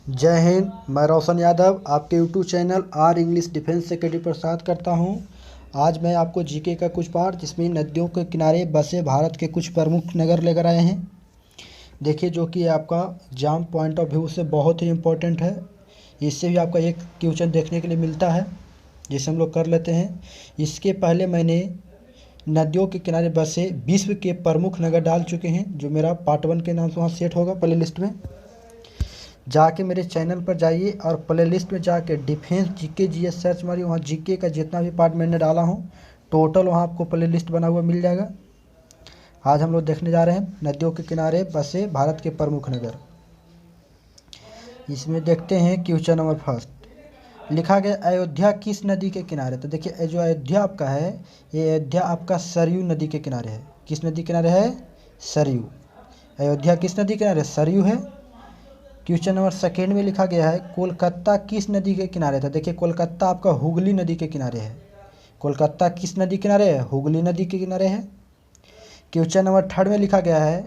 जय हिंद। मैं रोशन यादव आपके YouTube channel are English defence academy पर साथ करता हूं। आज मैं आपको जीके का कुछ पार्ट जिसमें नदियों के किनारे बसे भारत के कुछ प्रमुख नगर लेकर आए हैं। देखिए, जो कि आपका एग्जाम पॉइंट ऑफ व्यू से बहुत ही इम्पोर्टेंट है। इससे भी आपका एक क्वेश्चन देखने के लिए मिलता है, जिसे हम लोग कर लेते हैं। इसके पहले मैंने नदियों के किनारे बसे विश्व के प्रमुख नगर डाल चुके हैं, जो मेरा पार्ट 1 के नाम से वहाँ सेट होगा प्ले लिस्ट में। जाके मेरे चैनल पर जाइए और प्लेलिस्ट में जाके डिफेंस जीके जीएस सर्च मारिए। वहाँ जीके का जितना भी पार्ट मैंने डाला हूँ टोटल वहाँ आपको प्लेलिस्ट बना हुआ मिल जाएगा। आज हम लोग देखने जा रहे हैं नदियों के किनारे बसे भारत के प्रमुख नगर। इसमें देखते हैं क्वेश्चन नंबर फर्स्ट। लिखा गया अयोध्या किस नदी के किनारे। तो देखिए, जो अयोध्या आपका है, ये अयोध्या आपका सरयू नदी के किनारे है। किस नदी के किनारे है? सरयू। अयोध्या किस नदी के किनारे? सरयू है। क्वेश्चन नंबर सेकेंड में लिखा गया है कोलकाता किस नदी के किनारे था। देखिए, कोलकाता आपका हुगली नदी के किनारे है। कोलकाता किस नदी के किनारे है? हुगली नदी के किनारे है। क्वेश्चन नंबर थर्ड में लिखा गया है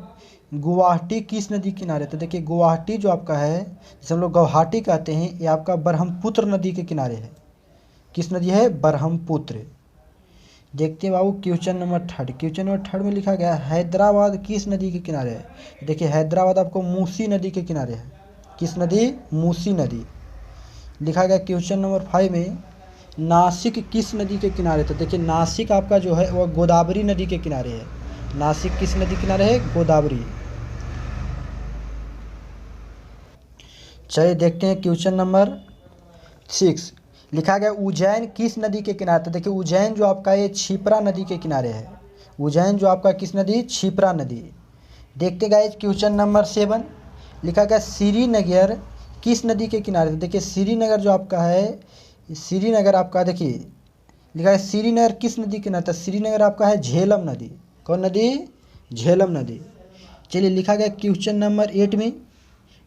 गुवाहाटी किस नदी के किनारे। तो देखिए, गुवाहाटी जो आपका है, जिसे हम लोग गुवाहाटी कहते हैं, ये आपका ब्रह्मपुत्र नदी के किनारे है। किस नदी है? ब्रह्मपुत्र। देखते हैं बाबू question number third. Question number third में लिखा गया हैदराबाद किस नदी के किनारे है। देखिए, हैदराबाद आपको मूसी नदी के किनारे है। किस नदी? मूसी नदी। लिखा गया क्वेश्चन नंबर 5 में नासिक किस नदी के किनारे। तो देखिए, नासिक आपका जो है वह गोदावरी नदी के किनारे है। नासिक किस नदी के किनारे है? गोदावरी। चलिए देखते हैं क्वेश्चन नंबर 6। लिखा गया उज्जैन किस नदी के किनारे। तो देखिए, उज्जैन जो आपका ये क्षिप्रा नदी के किनारे है। उज्जैन जो आपका किस नदी? क्षिप्रा नदी। देखते गाइस क्वेश्चन नंबर 7। लिखा गया श्रीनगर किस नदी के किनारे। तो देखिए, श्रीनगर जो आपका है, श्रीनगर आपका देखिए लिखा है श्रीनगर किस नदी के किनारे। तो श्रीनगर आपका है झेलम नदी। कौन नदी? झेलम नदी। चलिए, लिखा गया क्वेश्चन नंबर 8 में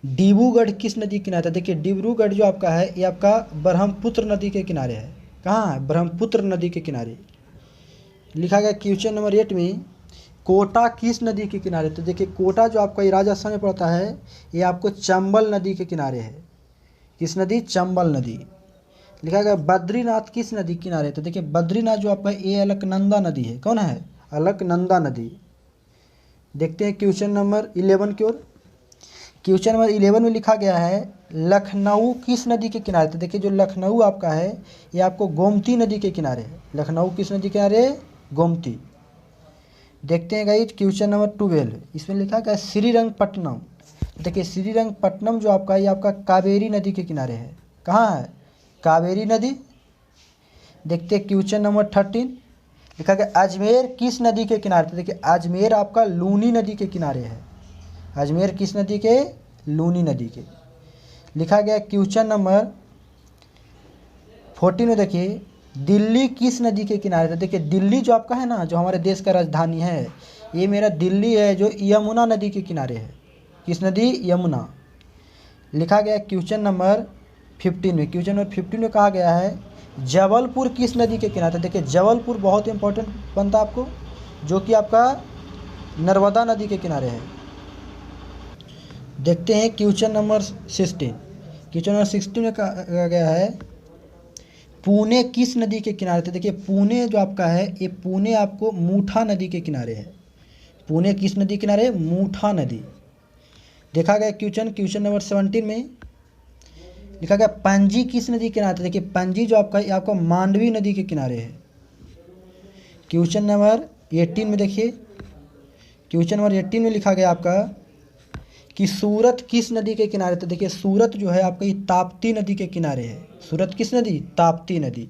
डिब्रूगढ़ किस नदी के किनारे। देखिए, डिब्रूगढ़ जो आपका है ये आपका ब्रह्मपुत्र नदी के किनारे है। कहाँ है? ब्रह्मपुत्र नदी के किनारे। लिखा गया क्वेश्चन नंबर 8 में कोटा किस नदी के किनारे। तो देखिए, कोटा जो आपका ये राजस्थान में पड़ता है, ये आपको चंबल नदी के किनारे है। किस नदी? चंबल नदी। लिखा गया बद्रीनाथ किस नदी के किनारे। तो देखिए, बद्रीनाथ जो आपका ये अलकनंदा नदी है। कौन है? अलकनंदा नदी। देखते हैं क्वेश्चन नंबर 11 की ओर। क्वेश्चन नंबर 11 में लिखा गया है लखनऊ किस नदी के किनारे। तो देखिए, जो लखनऊ आपका है ये आपको गोमती नदी के किनारे है। लखनऊ किस नदी के किनारे? गोमती। देखते हैं गाइस क्वेश्चन नंबर 12। इसमें लिखा गया श्रीरंगपट्टनम। देखिए, श्रीरंगपट्टनम जो आपका ये आपका कावेरी नदी के किनारे है। कहाँ है? कावेरी नदी। देखते हैं क्वेश्चन नंबर 13। लिखा गया अजमेर किस नदी के किनारे। तो देखिए, अजमेर आपका लूनी नदी के किनारे है। अजमेर किस नदी के? लूनी नदी के। लिखा गया क्वेश्चन नंबर 14 में देखिए दिल्ली किस नदी के किनारे। तो देखिए, दिल्ली जो आपका है ना, जो हमारे देश का राजधानी है, ये मेरा दिल्ली है जो यमुना नदी के किनारे है। किस नदी? यमुना। लिखा गया क्वेश्चन नंबर 15 में। क्वेश्चन नंबर 15 में कहा गया है जबलपुर किस नदी के किनारे। तो देखिए, जबलपुर बहुत इंपॉर्टेंट बनता है आपको, जो कि आपका नर्मदा नदी के किनारे है। देखते हैं क्वेश्चन नंबर 16। क्वेश्चन नंबर 16 में कहा गया है पुणे किस नदी के किनारे। तो देखिए, पुणे जो आपका है ये पुणे आपको मूठा नदी के किनारे है। पुणे किस नदी के किनारे? मूठा नदी। देखा गया क्वेश्चन नंबर 17 में लिखा गया पणजी किस नदी के किनारे। तो देखिए, पणजी जो आपका है ये आपका मांडवी नदी के किनारे है। क्वेश्चन नंबर 18 में देखिए, क्वेश्चन नंबर 18 में लिखा गया आपका कि सूरत किस नदी के किनारे। तो देखिए, सूरत जो है आपका ये ताप्ती नदी के किनारे है। सूरत किस नदी? ताप्ती नदी।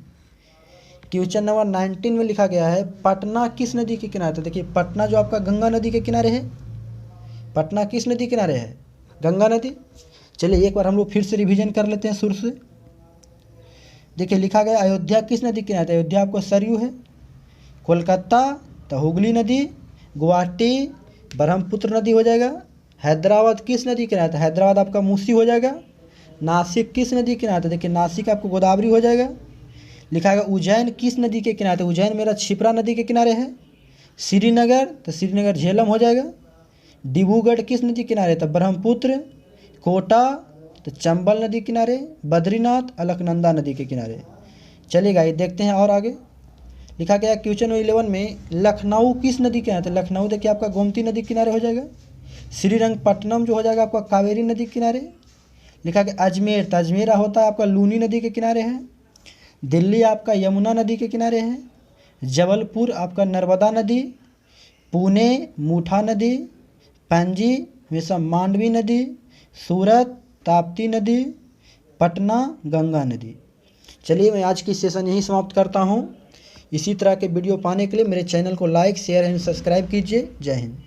क्वेश्चन नंबर 19 में लिखा गया है पटना किस नदी के किनारे। तो देखिए, पटना जो आपका गंगा नदी के किनारे है। पटना किस नदी के किनारे है? गंगा नदी। चलिए एक बार हम लोग फिर से रिवीजन कर लेते हैं शुरू से। देखिए, लिखा गया अयोध्या किस नदी के किनारे। तो अयोध्या आपको सरयू है। कोलकाता तो हुगली नदी। गुवाहाटी ब्रह्मपुत्र नदी हो जाएगा। हैदराबाद किस नदी के किनारे। तो हैदराबाद आपका मूसी हो जाएगा। नासिक किस नदी के किनारे। तो देखिए, नासिक आपको गोदावरी हो जाएगा। लिखा गया उज्जैन किस नदी के किनारे। तो उज्जैन मेरा क्षिप्रा नदी के किनारे है। श्रीनगर तो श्रीनगर झेलम हो जाएगा। डिब्रूगढ़ किस नदी के किनारे। तो ब्रह्मपुत्र। कोटा तो चंबल नदी किनारे, बद्रीनाथ, अलकनंदा नदी के किनारे। चलिए गाइस देखते हैं और आगे लिखा गया क्वेश्चन 11 में लखनऊ किस नदी के यहाँ, तो लखनऊ देखिए आपका गोमती नदी किनारे हो जाएगा। श्रीरंगपट्टनम जो हो जाएगा आपका कावेरी नदी के किनारे। लिखा गया अजमेर, तो अजमेर होता है आपका लूनी नदी के किनारे है। दिल्ली आपका यमुना नदी के किनारे है। जबलपुर आपका नर्मदा नदी। पुणे मूठा नदी। पणजी हमेशा मांडवी नदी। सूरत ताप्ती नदी। पटना गंगा नदी। चलिए मैं आज की सेशन यहीं समाप्त करता हूँ। इसी तरह के वीडियो पाने के लिए मेरे चैनल को लाइक शेयर एंड सब्सक्राइब कीजिए। जय हिंद।